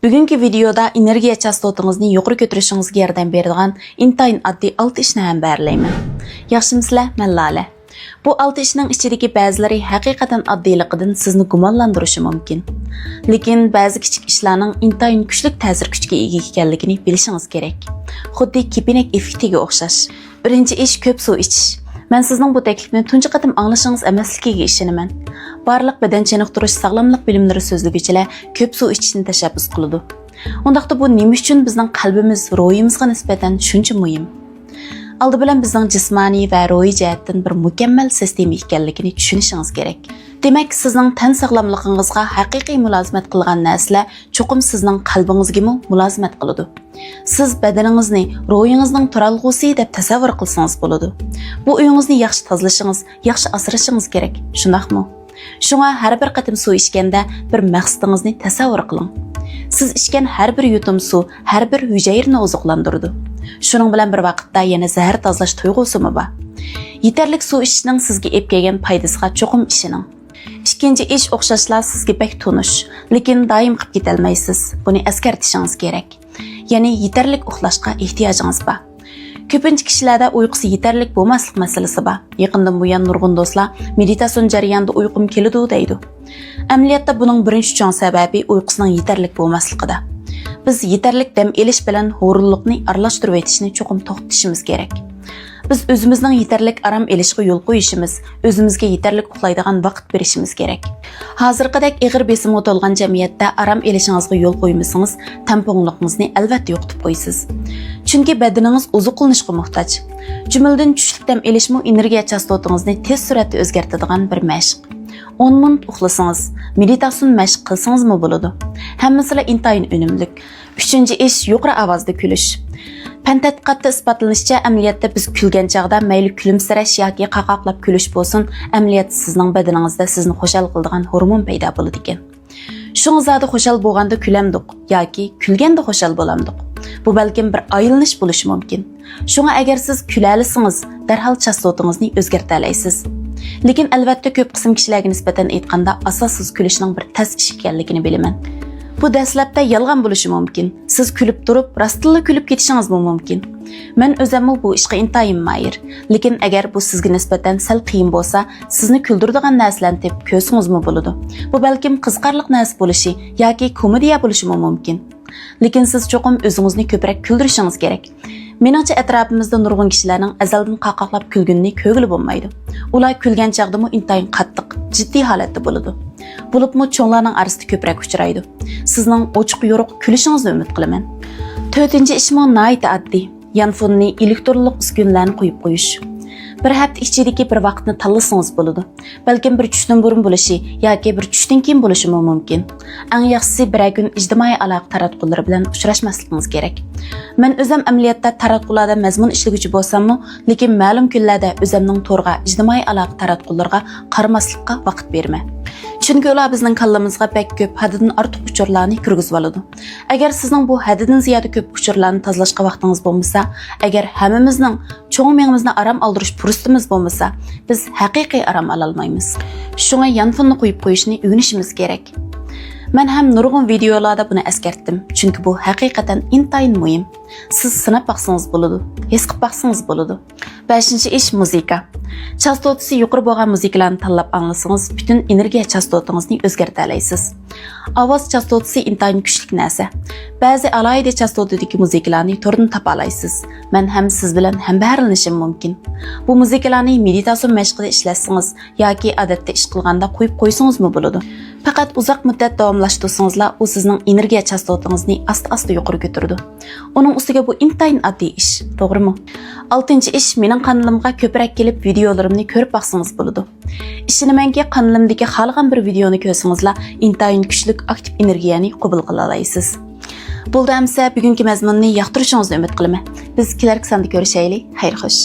Bugungi videoda energiya chastotangizni yuqori ko'tarishingizga yordam beradigan intayin oddiy 6 ishni ham barilayman. Yaxshimisizlar? Men Lala. Bu 6 ishning ichidagi ba'zilari haqiqatan oddiyligidan sizni gumonlandirishi mumkin. Lekin ba'zi kichik ishlarning intayin kuchli ta'sir kuchiga ega ekanligini bilishingiz kerak. Xuddi kepinak effektiga o'xshash. Birinchi ish ko'p suv ichish. Men sizning bu taklifni tunji qatim anglashingiz emasligiga ishonaman. Barliq badan chiniqtirish sog'lomlik bilimlari so'zlaguchilar ko'p suv ichishni tashabbus qiladi. Undaqda bu nima uchun bizning qalbimiz, ruhimizga nisbatan shuncha muhim? Aldı bilan bizning jismoniy va ruhiy jihatdan bir mukammal sistema ekanligini tushunishingiz kerak. Demak, sizning tan sog'lomligingizga haqiqiy mulozimat qilgan narsalar cho'qim sizning qalbingizga mulozimat qiladi. Siz badaningizni ruhingizning turalg'usi deb tasavvur qilsangiz bo'ladi. Bu uyingizni yaxshi tozalashingiz, yaxshi asrashingiz kerak. Shundaqmi? Shunga har bir qatim suv ichganda bir maqsadingizni tasavvur qiling. Siz ichgan har bir yutum suv har bir hujayrani oziqlantiradi. Shuning bilan bir vaqtda yana zahar tozalash tuyg'usimi bor. Yetarlik suv ichishning sizga olib kelgan foydasiga cho'qim ishining. Ikkinchi ish o'xshashlar sizga bek tunish, lekin doim qilib ketolmaysiz. Buni eskartishingiz kerak. Ya'ni yetarlik uxlashga ehtiyojingiz bor. Ko'pincha kishilarda uyqusi yetarlik bo'lmaslik masalasi bor. Yaqindan buyon nurg'un do'stlar meditasyon jarayonida uyqum keladi deydi. Amaliyotda buning birinchi cho'ng sababi uyqusining yetarlik bo'lmasligida. Biz yetarlik dam elish bilan hururlikni aralashtirib etishni cho'qim to'xtatishimiz kerak. Biz o'zimizning yetarlik aram elishga yo'l qo'yishimiz, o'zimizga yetarlik uxlaydigan vaqt berishimiz kerak. Hozirgidek ig'ir besimga to'lgan jamiyatda aram elishingizga yo'l qo'ymasangiz, tamponligingizni albatta yo'qotib qo'ysiz. Chunki badaningiz oziqlanishga muhtoj. Jumladan tushlik dam elishmi energiya chastotangizni tez suratda o'zgartiradigan bir mashq. 10 minut uxlasangiz, meditasyon mashq qilsangizmi bo'ladi. Hammasilar intayin unumli. 3-chi ish yuqori ovozda kulish. Fan tadqiqotda isbotlanishicha, amaliyotda biz kulgan chaqda mayli kulimsirash yoki qaqoqlab kulish bo'lsin, amaliyot sizning badaningizda sizni xushal qiladigan hormon paydo bo'ladi ekan. Shunga zodi xushal bo'lganda kulamdiq yoki kulganda xushal bo'lamdiq. Bu balkim bir aylanish bo'lishi mumkin. Shunga agar siz kulalisingiz, darhol chastotangizni o'zgartira olasiz. Lekin albatta ko'p qism kishilarga nisbatan aytganda asossiz kulishning bir tas ish ekanligini bilaman. Bu dastlabda yolg'on bo'lishi mumkin. Siz kulib turib, rostilla kulib ketishingiz mumkin. Men o'zim bu ishga intayin mayir. Lekin agar bu sizga nisbatan sal qiyin bo'lsa, sizni kuldiradigan narsalarni tep ko'rsingizmi bo'ladi. Bu balkim qiziqarli narsa bo'lishi yoki komediya bo'lishi mumkin. Lekin siz cho'qim o'zingizni ko'proq kuldirishingiz kerak. Meningcha atrofimizda nurg'un kishilarning azaldan qaqoqlab kulgunini ko'gili bo'lmaydi. Ular kulgan chaqdimi intayin qattiq, jiddiy holatda bo'ladi. Bo'libmi cho'nglarning orasida ko'proq uchraydi. Sizning ochiq yo'riq kulishingizni umid qilaman. 4-chi ish nihoyat oddiy. Yanfonli elektronlik uskunalarni qo'yib qo'yish. Bir hafta ichidagi bir vaqtni tanlasangiz bo'ladi. Balkim bir tushdan burun bo'lishi yoki bir tushdan keyin bo'lishi mumkin. Eng yaxshisi bir kun ijtimoiy aloqa taratqullari bilan uchrashmasligingiz kerak. Men o'zim amaliyotda taratqularda mazmun ishlaguvchi bo'lsam-mu, lekin ma'lum kunlarda o'zimning to'rga ijtimoiy aloqa taratqullariga qaramaslikka vaqt berman. Chunki ular bizning kallamizga bek ko'p haddidan ortiq uchurlarni kirgizib oladi. Agar sizning bu haddidan ziyoda ko'p uchurlarni tozalashga vaqtingiz bo'lmasa, agar hammamizning cho'ng miyamizni aram oldirish fursatimiz bo'lmasa, biz haqiqiy aram ola olmaymiz. Shunga yanfonni qo'yib qo'yishni o'rganishimiz kerak. Men ham nurg'un videolarda buni eskartdim, chunki bu haqiqatan intayin muhim. Siz sinab baqsangiz bo'ladi, his qilib baqsangiz bo'ladi. 5-chi ish muzika. Chastotasi yuqori bo'lgan muzikalarni tanlab anglasangiz, butun energiya chastotangizni o'zgartira olasiz. Ovoz chastotasi intayin kuchli narsa. Ba'zi alohida chastotadagi muzikalarni to'rdan topa olasiz. Men ham siz bilan hambaharlanishim mumkin. Bu muzikalarni meditasyon mashqida ishlatsangiz yoki odatda ish qilganda qo'yib qo'ysangizmi bo'ladi. Faqat uzoq muddat davomlashtirsangizlar, u sizning energiya chastotangizni asta-asta yuqori ko'taradi. Uning ustiga bu intayin oddiy ish, to'g'rimi? 6-chi ish mening kanalimga ko'proq kelib videolarimni ko'rib baqsangiz bo'ladi. Ishonamanki, kanalimdagi xohlagan bir videoni ko'rsangizlar, intayin kuchli aktiv energiyani qabul qila olasiz. Bo'ldi amsa bugungi mazmunni yoqtirishingizni umid qilaman. Biz kelarki sonda ko'rishaylik. Xayr xo'sh.